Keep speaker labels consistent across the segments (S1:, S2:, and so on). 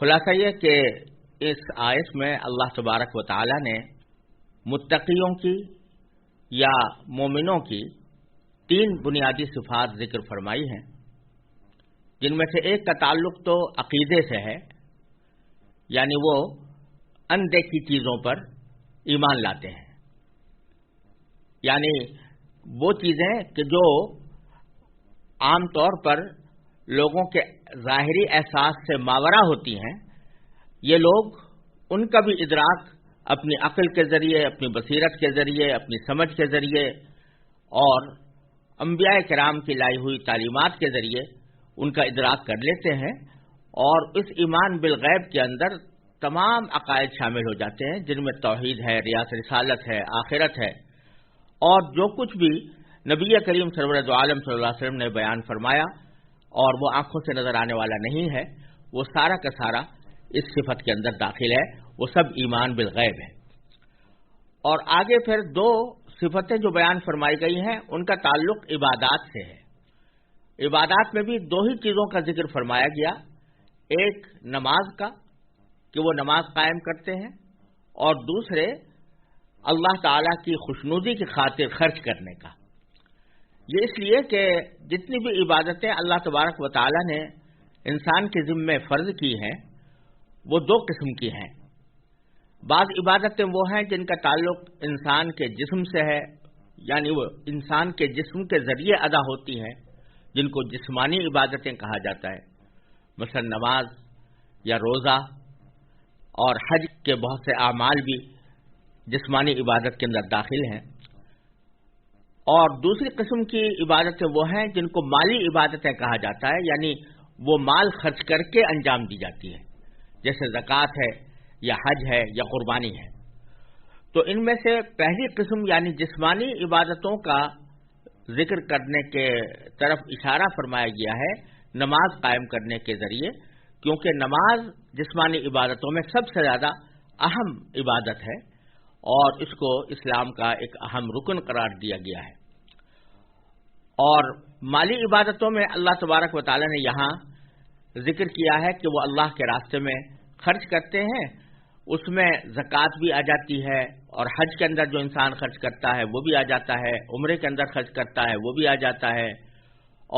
S1: خلاصہ یہ کہ اس آیت میں اللہ تبارک و تعالی نے متقیوں کی یا مومنوں کی 3 بنیادی صفات ذکر فرمائی ہیں، جن میں سے ایک کا تعلق تو عقیدے سے ہے، یعنی وہ اندیکھی چیزوں پر ایمان لاتے ہیں، یعنی وہ چیزیں کہ جو عام طور پر لوگوں کے ظاہری احساس سے ماورا ہوتی ہیں، یہ لوگ ان کا بھی ادراک اپنی عقل کے ذریعے، اپنی بصیرت کے ذریعے، اپنی سمجھ کے ذریعے اور انبیاء کرام کی لائی ہوئی تعلیمات کے ذریعے ان کا ادراک کر لیتے ہیں، اور اس ایمان بالغیب کے اندر تمام عقائد شامل ہو جاتے ہیں، جن میں توحید ہے، رسالت ہے، آخرت ہے، اور جو کچھ بھی نبی کریم سرور دو عالم صلی اللہ علیہ وسلم نے بیان فرمایا اور وہ آنکھوں سے نظر آنے والا نہیں ہے، وہ سارا کا سارا اس صفت کے اندر داخل ہے، وہ سب ایمان بالغیب ہے۔ اور آگے پھر 2 صفتیں جو بیان فرمائی گئی ہیں ان کا تعلق عبادات سے ہے۔ عبادات میں بھی 2 ہی چیزوں کا ذکر فرمایا گیا، ایک نماز کا کہ وہ نماز قائم کرتے ہیں، اور دوسرے اللہ تعالی کی خوشنودی کی خاطر خرچ کرنے کا۔ یہ اس لیے کہ جتنی بھی عبادتیں اللہ تبارک و تعالی نے انسان کے ذمے فرض کی ہیں وہ 2 قسم کی ہیں۔ بعض عبادتیں وہ ہیں جن کا تعلق انسان کے جسم سے ہے، یعنی وہ انسان کے جسم کے ذریعے ادا ہوتی ہیں، جن کو جسمانی عبادتیں کہا جاتا ہے، مثلا نماز یا روزہ اور حج کے بہت سے اعمال بھی جسمانی عبادت کے اندر داخل ہیں۔ اور دوسری قسم کی عبادتیں وہ ہیں جن کو مالی عبادتیں کہا جاتا ہے، یعنی وہ مال خرچ کر کے انجام دی جاتی ہے، جیسے زکوٰۃ ہے یا حج ہے یا قربانی ہے۔ تو ان میں سے پہلی قسم یعنی جسمانی عبادتوں کا ذکر کرنے کے طرف اشارہ فرمایا گیا ہے نماز قائم کرنے کے ذریعے، کیونکہ نماز جسمانی عبادتوں میں سب سے زیادہ اہم عبادت ہے اور اس کو اسلام کا ایک اہم رکن قرار دیا گیا ہے۔ اور مالی عبادتوں میں اللہ تبارک و تعالی نے یہاں ذکر کیا ہے کہ وہ اللہ کے راستے میں خرچ کرتے ہیں، اس میں زکوٰۃ بھی آ جاتی ہے، اور حج کے اندر جو انسان خرچ کرتا ہے وہ بھی آ جاتا ہے، عمرے کے اندر خرچ کرتا ہے وہ بھی آ جاتا ہے،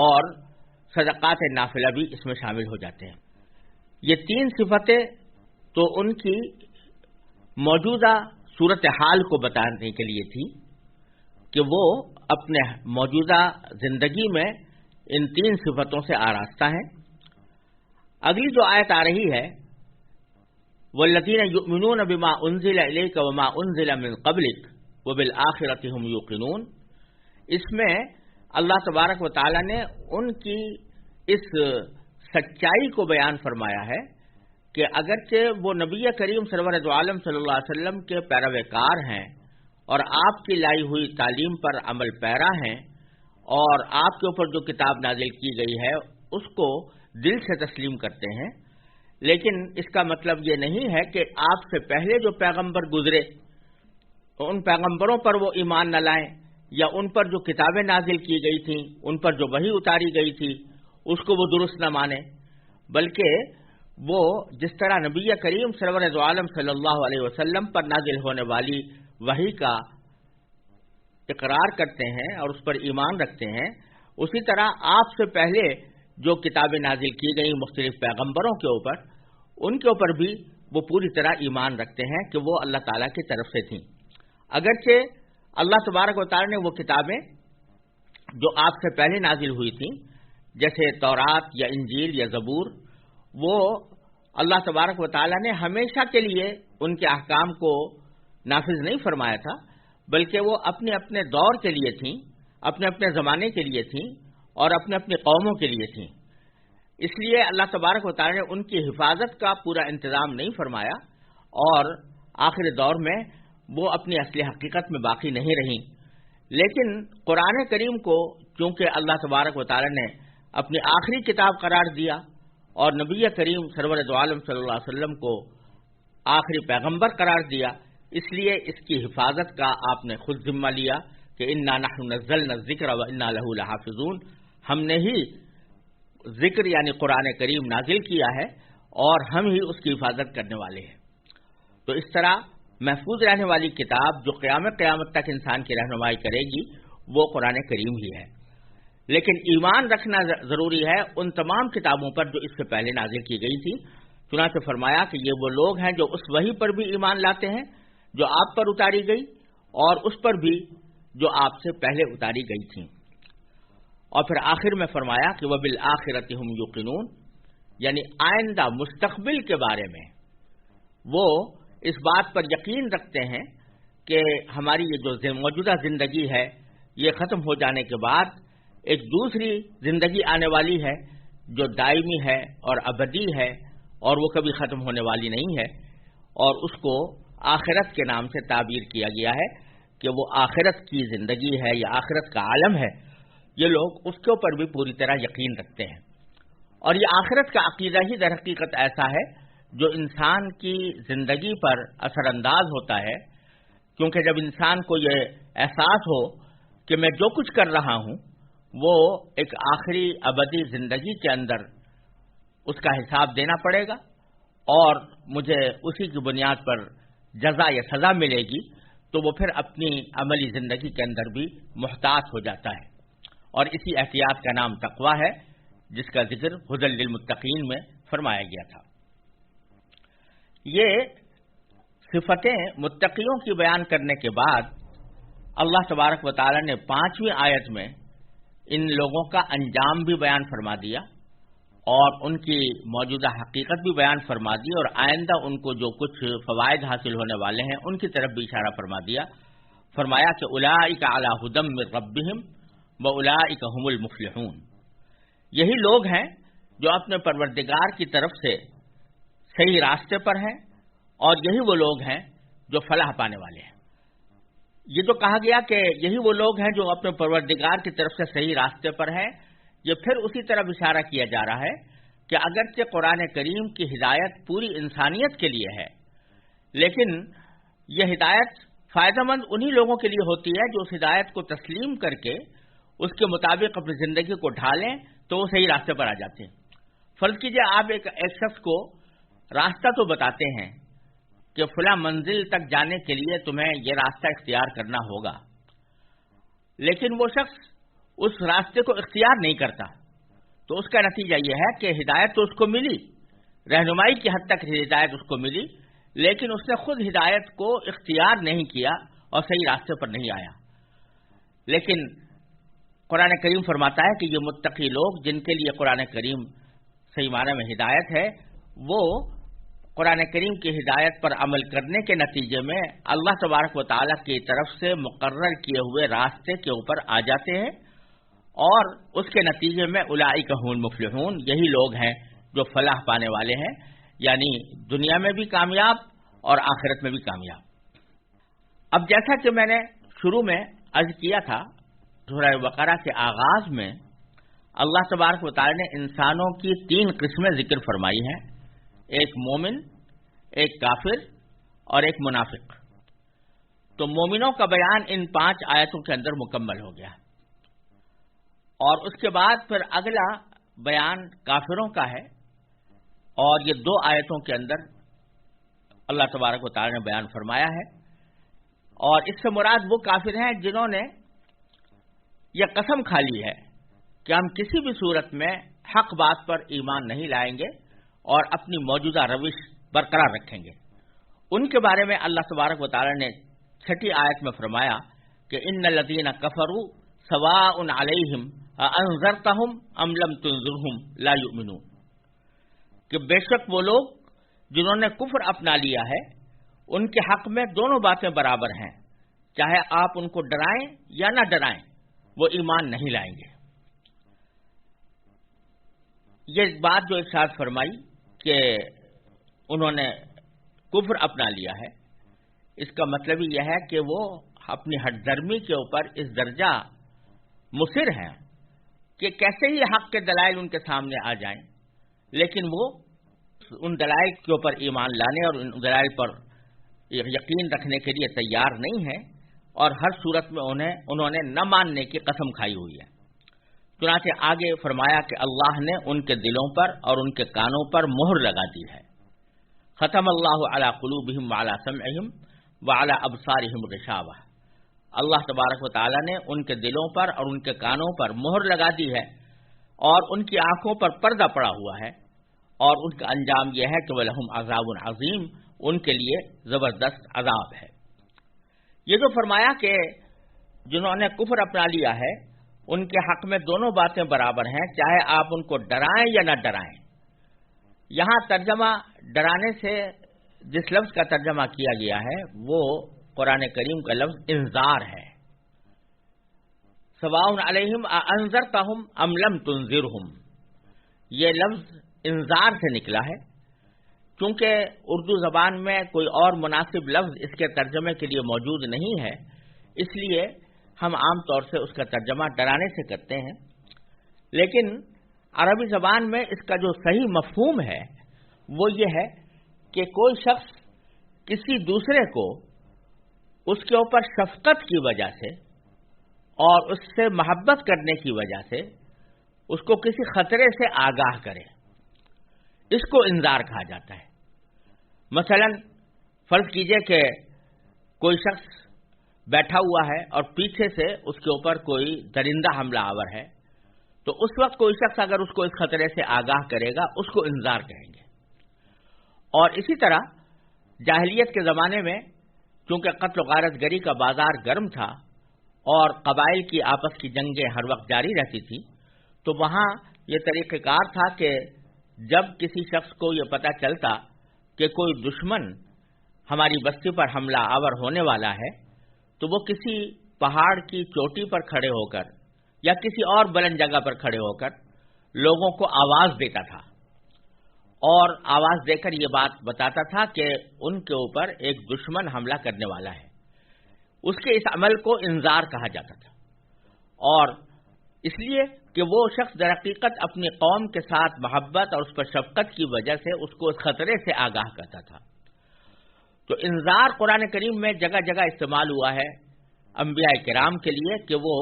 S1: اور صدقات نافلہ بھی اس میں شامل ہو جاتے ہیں۔ یہ 3 صفتیں تو ان کی موجودہ صورتحال کو بتانے کے لیے تھی کہ وہ اپنے موجودہ زندگی میں ان 3 صفتوں سے آراستہ ہیں۔ اگلی جو آیت آ رہی ہے وَالَّذِينَ يُؤْمِنُونَ بِمَا أُنزِلَ إِلَيْكَ وَمَا أُنزِلَ مِن قَبْلِكَ وَبِالْآخِرَةِ هُمْ يُوقِنُونَ، اس میں اللہ تبارک و تعالی نے ان کی اس سچائی کو بیان فرمایا ہے کہ اگرچہ وہ نبی کریم سرور دو عالم صلی اللہ علیہ وسلم کے پیروکار ہیں اور آپ کی لائی ہوئی تعلیم پر عمل پیرا ہیں، اور آپ کے اوپر جو کتاب نازل کی گئی ہے اس کو دل سے تسلیم کرتے ہیں، لیکن اس کا مطلب یہ نہیں ہے کہ آپ سے پہلے جو پیغمبر گزرے ان پیغمبروں پر وہ ایمان نہ لائیں، یا ان پر جو کتابیں نازل کی گئی تھیں، ان پر جو وحی اتاری گئی تھی اس کو وہ درست نہ مانیں، بلکہ وہ جس طرح نبی کریم سرور دو عالم صلی اللہ علیہ وسلم پر نازل ہونے والی وحی کا اقرار کرتے ہیں اور اس پر ایمان رکھتے ہیں، اسی طرح آپ سے پہلے جو کتابیں نازل کی گئیں مختلف پیغمبروں کے اوپر، ان کے اوپر بھی وہ پوری طرح ایمان رکھتے ہیں کہ وہ اللہ تعالیٰ کی طرف سے تھیں۔ اگرچہ اللہ تبارک و تعالیٰ نے وہ کتابیں جو آپ سے پہلے نازل ہوئی تھیں جیسے تورات یا انجیل یا زبور، وہ اللہ تبارک و تعالیٰ نے ہمیشہ کے لیے ان کے احکام کو نافذ نہیں فرمایا تھا، بلکہ وہ اپنے اپنے دور کے لیے تھیں، اپنے اپنے زمانے کے لیے تھیں اور اپنے اپنی قوموں کے لیے تھیں۔ اس لیے اللہ تبارک و تعالیٰ نے ان کی حفاظت کا پورا انتظام نہیں فرمایا، اور آخر دور میں وہ اپنی اصل حقیقت میں باقی نہیں رہیں۔ لیکن قرآن کریم کو چونکہ اللہ تبارک و تعالیٰ نے اپنی آخری کتاب قرار دیا اور نبی کریم سرور دو عالم صلی اللہ علیہ وسلم کو آخری پیغمبر قرار دیا، اس لیے اس کی حفاظت کا آپ نے خود ذمہ لیا کہ انا نحن نزلنا الذکر وانا له لحافظون، ہم نے ہی ذکر یعنی قرآن کریم نازل کیا ہے اور ہم ہی اس کی حفاظت کرنے والے ہیں۔ تو اس طرح محفوظ رہنے والی کتاب جو قیامت تک انسان کی رہنمائی کرے گی وہ قرآن کریم ہی ہے۔ لیکن ایمان رکھنا ضروری ہے ان تمام کتابوں پر جو اس سے پہلے نازل کی گئی تھی۔ چنانچہ فرمایا کہ یہ وہ لوگ ہیں جو اس وحی پر بھی ایمان لاتے ہیں جو آپ پر اتاری گئی اور اس پر بھی جو آپ سے پہلے اتاری گئی تھیں۔ اور پھر آخر میں فرمایا کہ وَبِالْآخِرَةِ هُمْ يُوقِنُونَ، یعنی آئندہ مستقبل کے بارے میں وہ اس بات پر یقین رکھتے ہیں کہ ہماری یہ جو موجودہ زندگی ہے یہ ختم ہو جانے کے بعد ایک دوسری زندگی آنے والی ہے جو دائمی ہے اور ابدی ہے اور وہ کبھی ختم ہونے والی نہیں ہے، اور اس کو آخرت کے نام سے تعبیر کیا گیا ہے کہ وہ آخرت کی زندگی ہے یا آخرت کا عالم ہے۔ یہ لوگ اس کے اوپر بھی پوری طرح یقین رکھتے ہیں، اور یہ آخرت کا عقیدہ ہی در حقیقت ایسا ہے جو انسان کی زندگی پر اثر انداز ہوتا ہے، کیونکہ جب انسان کو یہ احساس ہو کہ میں جو کچھ کر رہا ہوں وہ ایک آخری ابدی زندگی کے اندر اس کا حساب دینا پڑے گا اور مجھے اسی کی بنیاد پر جزا یا سزا ملے گی، تو وہ پھر اپنی عملی زندگی کے اندر بھی محتاط ہو جاتا ہے، اور اسی احتیاط کا نام تقویٰ ہے جس کا ذکر ھدی للمتقین میں فرمایا گیا تھا۔ یہ صفتیں متقیوں کی بیان کرنے کے بعد اللہ تبارک و تعالی نے 5ویں آیت میں ان لوگوں کا انجام بھی بیان فرما دیا اور ان کی موجودہ حقیقت بھی بیان فرما دی، اور آئندہ ان کو جو کچھ فوائد حاصل ہونے والے ہیں ان کی طرف بھی اشارہ فرما دیا۔ فرمایا کہ اولئک علی ھدی من ربہم واولئک ھم المفلحون، یہی لوگ ہیں جو اپنے پروردگار کی طرف سے صحیح راستے پر ہیں اور یہی وہ لوگ ہیں جو فلاح پانے والے ہیں۔ یہ جو کہا گیا کہ یہی وہ لوگ ہیں جو اپنے پروردگار کی طرف سے صحیح راستے پر ہیں، یہ پھر اسی طرف اشارہ کیا جا رہا ہے کہ اگرچہ قرآن کریم کی ہدایت پوری انسانیت کے لیے ہے، لیکن یہ ہدایت فائدہ مند انہی لوگوں کے لیے ہوتی ہے جو اس ہدایت کو تسلیم کر کے اس کے مطابق اپنی زندگی کو ڈھالیں تو وہ صحیح راستے پر آ جاتے ہیں۔ فرض کیجئے آپ ایک شخص کو راستہ تو بتاتے ہیں کہ فلاں منزل تک جانے کے لیے تمہیں یہ راستہ اختیار کرنا ہوگا، لیکن وہ شخص اس راستے کو اختیار نہیں کرتا، تو اس کا نتیجہ یہ ہے کہ ہدایت تو اس کو ملی، رہنمائی کی حد تک ہدایت اس کو ملی، لیکن اس نے خود ہدایت کو اختیار نہیں کیا اور صحیح راستے پر نہیں آیا۔ لیکن قرآن کریم فرماتا ہے کہ یہ متقی لوگ جن کے لیے قرآن کریم صحیح معنی میں ہدایت ہے، وہ قرآن کریم کی ہدایت پر عمل کرنے کے نتیجے میں اللہ تبارک و تعالیٰ کی طرف سے مقرر کیے ہوئے راستے کے اوپر آ جاتے ہیں، اور اس کے نتیجے میں اولئک ھم المفلحون، یہی لوگ ہیں جو فلاح پانے والے ہیں، یعنی دنیا میں بھی کامیاب اور آخرت میں بھی کامیاب۔ اب جیسا کہ میں نے شروع میں عرض کیا تھا، سورہ بقرہ کے آغاز میں اللہ تبارک و تعالی نے انسانوں کی 3 قسمیں ذکر فرمائی ہیں، ایک مومن، ایک کافر اور ایک منافق۔ تو مومنوں کا بیان ان 5 آیتوں کے اندر مکمل ہو گیا، اور اس کے بعد پھر اگلا بیان کافروں کا ہے، اور یہ 2 آیتوں کے اندر اللہ تبارک و تعالی نے بیان فرمایا ہے، اور اس سے مراد وہ کافر ہیں جنہوں نے یہ قسم کھا لی ہے کہ ہم کسی بھی صورت میں حق بات پر ایمان نہیں لائیں گے اور اپنی موجودہ روش برقرار رکھیں گے۔ ان کے بارے میں اللہ تبارک و تعالی نے 6 آیت میں فرمایا کہ ان الذین کفروا سواء علیہم انذرتہم ام لم تنذرہم لا یؤمنون، کہ بے شک وہ لوگ جنہوں نے کفر اپنا لیا ہے ان کے حق میں دونوں باتیں برابر ہیں، چاہے آپ ان کو ڈرائیں یا نہ ڈرائیں وہ ایمان نہیں لائیں گے۔ یہ بات جو ارشاد فرمائی کہ انہوں نے کفر اپنا لیا ہے، اس کا مطلب یہ ہے کہ وہ اپنی ہٹ درمی کے اوپر اس درجہ مصر ہیں کہ کیسے ہی حق کے دلائل ان کے سامنے آ جائیں، لیکن وہ ان دلائل کے اوپر ایمان لانے اور ان دلائل پر یقین رکھنے کے لیے تیار نہیں ہیں، اور ہر صورت میں انہوں نے نہ ماننے کی قسم کھائی ہوئی ہے۔ چنانچہ آگے فرمایا کہ اللہ نے ان کے دلوں پر اور ان کے کانوں پر مہر لگا دی ہے. ختم اللہ علی قلوبہم وعلی سمعہم وعلی ابصارہم غشاوہ. اللہ تبارک و تعالی نے ان کے دلوں پر اور ان کے کانوں پر مہر لگا دی ہے اور ان کی آنکھوں پر پردہ پڑا ہوا ہے، اور ان کا انجام یہ ہے کہ وَلَهُمْ عَذَابٌ عَظِيمٌ، ان کے لیے زبردست عذاب ہے. یہ جو فرمایا کہ جنہوں نے کفر اپنا لیا ہے ان کے حق میں دونوں باتیں برابر ہیں، چاہے آپ ان کو ڈرائیں یا نہ ڈرائیں. یہاں ترجمہ ڈرانے سے جس لفظ کا ترجمہ کیا گیا ہے وہ قرآن کریم کا لفظ انذار ہے. سواء علیہم اانذرتہم ام لم تنذرہم، یہ لفظ انذار سے نکلا ہے. چونکہ اردو زبان میں کوئی اور مناسب لفظ اس کے ترجمے کے لیے موجود نہیں ہے، اس لیے ہم عام طور سے اس کا ترجمہ ڈرانے سے کرتے ہیں. لیکن عربی زبان میں اس کا جو صحیح مفہوم ہے وہ یہ ہے کہ کوئی شخص کسی دوسرے کو اس کے اوپر شفقت کی وجہ سے اور اس سے محبت کرنے کی وجہ سے اس کو کسی خطرے سے آگاہ کرے، اس کو انذار کہا جاتا ہے. مثلا فرض کیجئے کہ کوئی شخص بیٹھا ہوا ہے اور پیچھے سے اس کے اوپر کوئی درندہ حملہ آور ہے، تو اس وقت کوئی شخص اگر اس کو اس خطرے سے آگاہ کرے گا اس کو انذار کہیں گے. اور اسی طرح جاہلیت کے زمانے میں چونکہ قتل و غارت گری کا بازار گرم تھا اور قبائل کی آپس کی جنگیں ہر وقت جاری رہتی تھی، تو وہاں یہ طریقہ کار تھا کہ جب کسی شخص کو یہ پتہ چلتا کہ کوئی دشمن ہماری بستی پر حملہ آور ہونے والا ہے تو وہ کسی پہاڑ کی چوٹی پر کھڑے ہو کر یا کسی اور بلند جگہ پر کھڑے ہو کر لوگوں کو آواز دیتا تھا اور آواز دے کر یہ بات بتاتا تھا کہ ان کے اوپر ایک دشمن حملہ کرنے والا ہے. اس کے اس عمل کو انذار کہا جاتا تھا، اور اس لیے کہ وہ شخص در حقیقت اپنی قوم کے ساتھ محبت اور اس پر شفقت کی وجہ سے اس کو اس خطرے سے آگاہ کرتا تھا. تو انذار قرآن کریم میں جگہ جگہ استعمال ہوا ہے انبیاء کرام کے لیے کہ وہ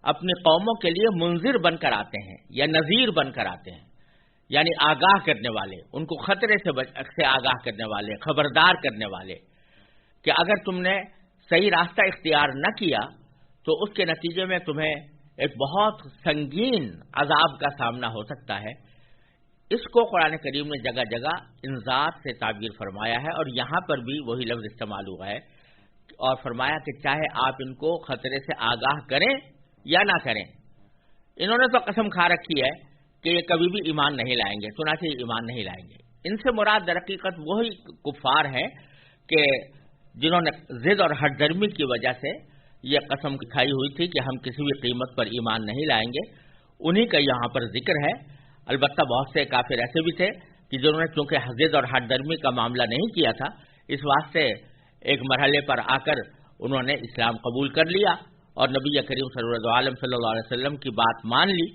S1: اپنی قوموں کے لیے منذر بن کر آتے ہیں یا نذیر بن کر آتے ہیں، یعنی آگاہ کرنے والے، ان کو خطرے سے آگاہ کرنے والے، خبردار کرنے والے کہ اگر تم نے صحیح راستہ اختیار نہ کیا تو اس کے نتیجے میں تمہیں ایک بہت سنگین عذاب کا سامنا ہو سکتا ہے. اس کو قرآن کریم نے جگہ جگہ انذار سے تعبیر فرمایا ہے، اور یہاں پر بھی وہی لفظ استعمال ہوا ہے اور فرمایا کہ چاہے آپ ان کو خطرے سے آگاہ کریں یا نہ کریں. انہوں نے تو قسم کھا رکھی ہے کہ یہ کبھی بھی ایمان نہیں لائیں گے، چنانچہ یہ ایمان نہیں لائیں گے. ان سے مراد در حقیقت وہی کفار ہیں کہ جنہوں نے ضد اور ہٹ درمی کی وجہ سے یہ قسم کھائی ہوئی تھی کہ ہم کسی بھی قیمت پر ایمان نہیں لائیں گے. انہی کا یہاں پر ذکر ہے. البتہ بہت سے کافر ایسے بھی تھے کہ جنہوں نے چونکہ ضد اور ہٹ درمی کا معاملہ نہیں کیا تھا، اس واسطے ایک مرحلے پر آ کر انہوں نے اسلام قبول کر لیا اور نبی کریم صلی اللہ علیہ وسلم کی بات مان لی،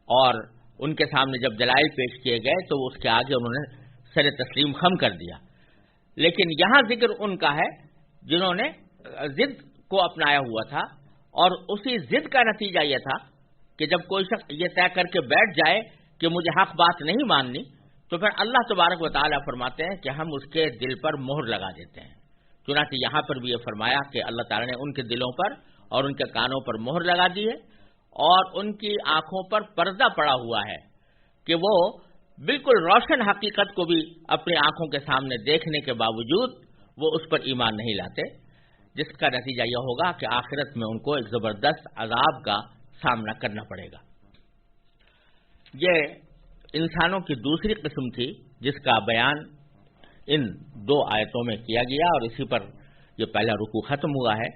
S1: اور ان کے سامنے جب دلائل پیش کیے گئے تو اس کے آگے انہوں نے سر تسلیم خم کر دیا. لیکن یہاں ذکر ان کا ہے جنہوں نے ضد کو اپنایا ہوا تھا، اور اسی ضد کا نتیجہ یہ تھا کہ جب کوئی شخص یہ طے کر کے بیٹھ جائے کہ مجھے حق بات نہیں ماننی، تو پھر اللہ تبارک و تعالیٰ فرماتے ہیں کہ ہم اس کے دل پر مہر لگا دیتے ہیں. چنانچہ یہاں پر بھی یہ فرمایا کہ اللہ تعالیٰ نے ان کے دلوں پر اور ان کے کانوں پر مہر لگا دی ہے اور ان کی آنکھوں پر پردہ پڑا ہوا ہے کہ وہ بالکل روشن حقیقت کو بھی اپنی آنکھوں کے سامنے دیکھنے کے باوجود وہ اس پر ایمان نہیں لاتے، جس کا نتیجہ یہ ہوگا کہ آخرت میں ان کو ایک زبردست عذاب کا سامنا کرنا پڑے گا. یہ انسانوں کی دوسری قسم تھی جس کا بیان ان دو آیتوں میں کیا گیا، اور اسی پر یہ پہلا رکوع ختم ہوا ہے.